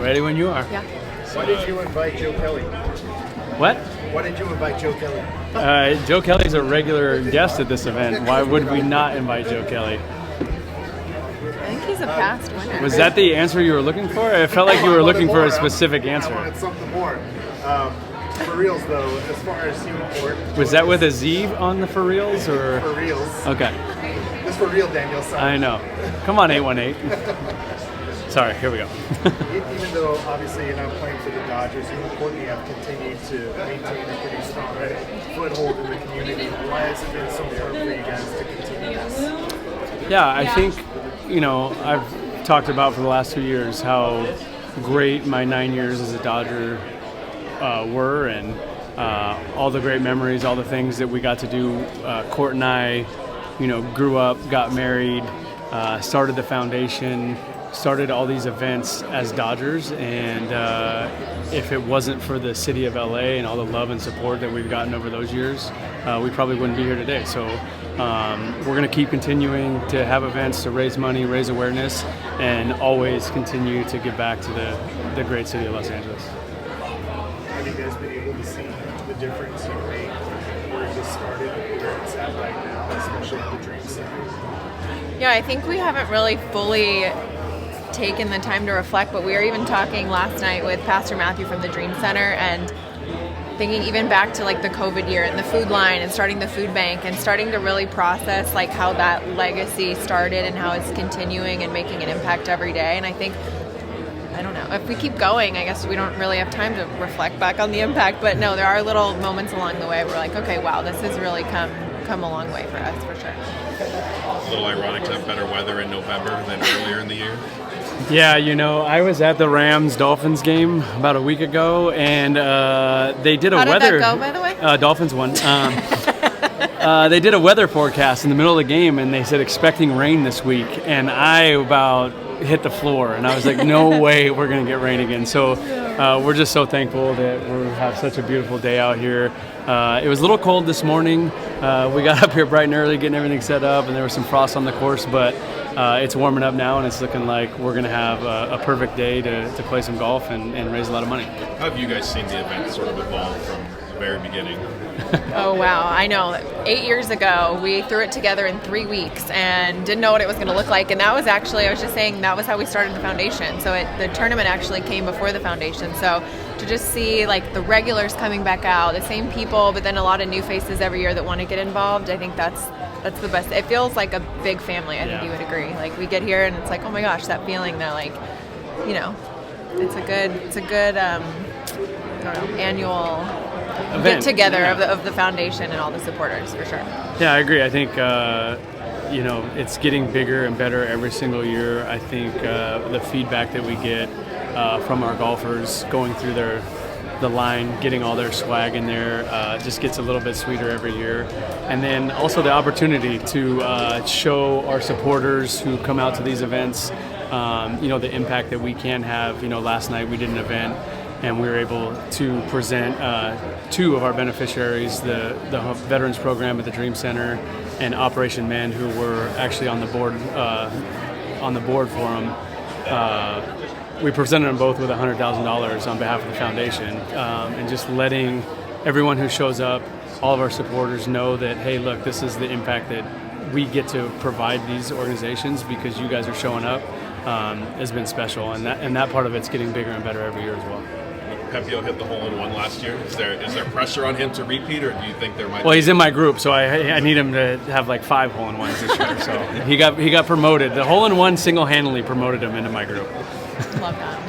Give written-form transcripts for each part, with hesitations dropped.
Ready when you are. Yeah. Why did you invite Joe Kelly? What? Why did you invite Joe Kelly? Joe Kelly's a regular guest at this event. Why would we not invite Joe Kelly? I think he's a past winner. Was that the answer you were looking for? It felt like you were looking for a specific I answer. wanted something more. For reals, though, as far as Court. Was that with a Z on the for reals or? For reals. Okay. It's for real, Daniel. Sorry. I know. Come on, 818. Sorry, here we go. Even though obviously you're not playing for the Dodgers, you and Kourtney have continued to maintain a pretty strong foothold in the community. Why has it been so hard for you guys to continue this? Yeah, I think, I've talked about for the last 2 years how great my 9 years as a Dodger were, and all the great memories, all the things that we got to do. Court and I, grew up, got married, started the foundation, started all these events as Dodgers, and if it wasn't for the city of LA and all the love and support that we've gotten over those years, we probably wouldn't be here today. So we're going to keep continuing to have events to raise money, raise awareness, and always continue to give back to the great city of Los Angeles. Have you guys been able to see the difference you made where it just started and where it's at right now, especially at the Dream Center? Yeah, I think we haven't really fully taken the time to reflect, but we were even talking last night with Pastor Matthew from the Dream Center and thinking even back to like the COVID year and the food line and starting the food bank and starting to really process like how that legacy started and how it's continuing and making an impact every day. And I think, I don't know, if we keep going, I guess we don't really have time to reflect back on the impact, but no, there are little moments along the way where we're like, okay, wow, this has really come a long way for us, for sure. A little ironic to have better weather in November than earlier in the year. Yeah, I was at the Rams-Dolphins game about a week ago, and they did a How did weather. that go, by the way? Dolphins won. They did a weather forecast in the middle of the game, and they said expecting rain this week, and I about hit the floor, and I was like, no way we're going to get rain again. So we're just so thankful that we have such a beautiful day out here. It was a little cold this morning. We got up here bright and early getting everything set up, and there was some frost on the course, but it's warming up now, and it's looking like we're going to have a perfect day to play some golf and raise a lot of money. How have you guys seen the event sort of evolve from the very beginning? Oh, wow. I know. 8 years ago, we threw it together in 3 weeks and didn't know what it was going to look like. And that was actually, I was just saying, that was how we started the foundation. So the tournament actually came before the foundation. So to just see like the regulars coming back out, the same people, but then a lot of new faces every year that want to get involved, I think that's the best. It feels like a big family. I think you would agree. Like we get here and it's like, oh my gosh, that feeling that like, it's a good I don't know, annual Event. get together of the foundation and all the supporters, for sure. Yeah, I agree. I think it's getting bigger and better every single year. I think the feedback that we get from our golfers going through the line, getting all their swag in there, just gets a little bit sweeter every year. And then also the opportunity to show our supporters who come out to these events, the impact that we can have. Last night we did an event, and we were able to present two of our beneficiaries, the Veterans Program at the Dream Center and Operation Men, who were actually on the board for them. We presented them both with $100,000 on behalf of the foundation, and just letting everyone who shows up, all of our supporters, know that, hey, look, this is the impact that we get to provide these organizations because you guys are showing up, has been special, and that part of it's getting bigger and better every year as well. Pepiot hit the hole-in-one last year. Is there pressure on him to repeat, or do you think there might? Well, he's in my group, so I need him to have like 5 hole-in-ones this year. So he got promoted. The hole-in-one single-handedly promoted him into my group. Love that.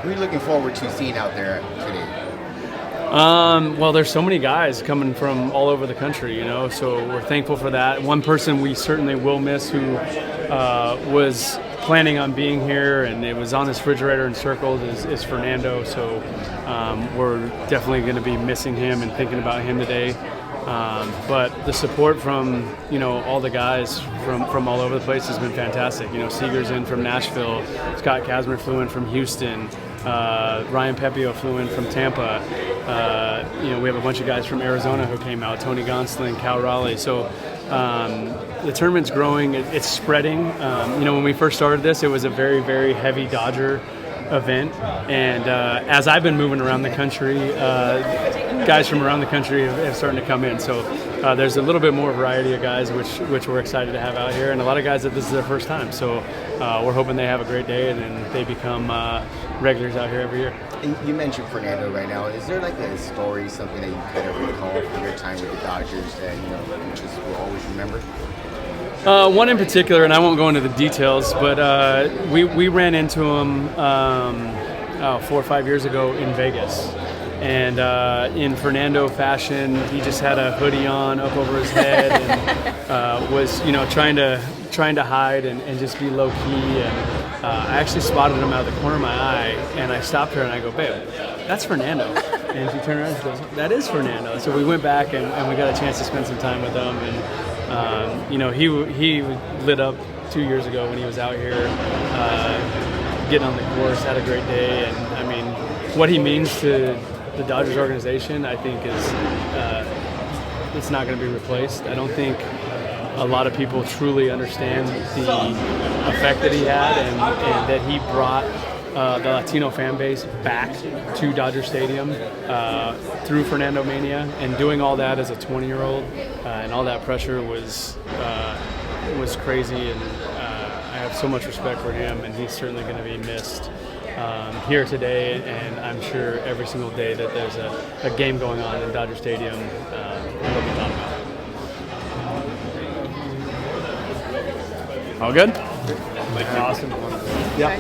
Who are you looking forward to seeing out there today? Well, there's so many guys coming from all over the country, so we're thankful for that. One person we certainly will miss who was planning on being here, and it was on his refrigerator and circled, is Fernando. So we're definitely going to be missing him and thinking about him today. But the support from all the guys from all over the place has been fantastic. Seager's in from Nashville, Scott Kazmer flew in from Houston, Ryan Pepiot flew in from Tampa. We have a bunch of guys from Arizona who came out, Tony Gonsolin, Cal Raleigh. So the tournament's growing, it's spreading. When we first started this, it was a very, very heavy Dodger event. And as I've been moving around the country, guys from around the country have starting to come in. So there's a little bit more variety of guys, which we're excited to have out here, and a lot of guys that this is their first time. So we're hoping they have a great day and then they become regulars out here every year. And you mentioned Fernando right now. Is there like a story, something that you kind of recall from your time with the Dodgers that you just will always remember? One in particular, and I won't go into the details, but we ran into him 4 or 5 years ago in Vegas. And in Fernando fashion, he just had a hoodie on up over his head and was, trying to hide and just be low key. And I actually spotted him out of the corner of my eye, and I stopped her and I go, "Babe, that's Fernando." And she turned around and she goes, "That is Fernando." So we went back and we got a chance to spend some time with him. And he lit up 2 years ago when he was out here getting on the course, had a great day. And I mean, what he means to the Dodgers organization, I think, is it's not going to be replaced. I don't think a lot of people truly understand the effect that he had and that he brought the Latino fan base back to Dodger Stadium through Fernando Mania, and doing all that as a 20-year-old and all that pressure was crazy. And I have so much respect for him, and he's certainly going to be missed here today, and I'm sure every single day that there's a game going on in Dodger Stadium, he'll be talking about it. All good? Thank you. Awesome. Yeah.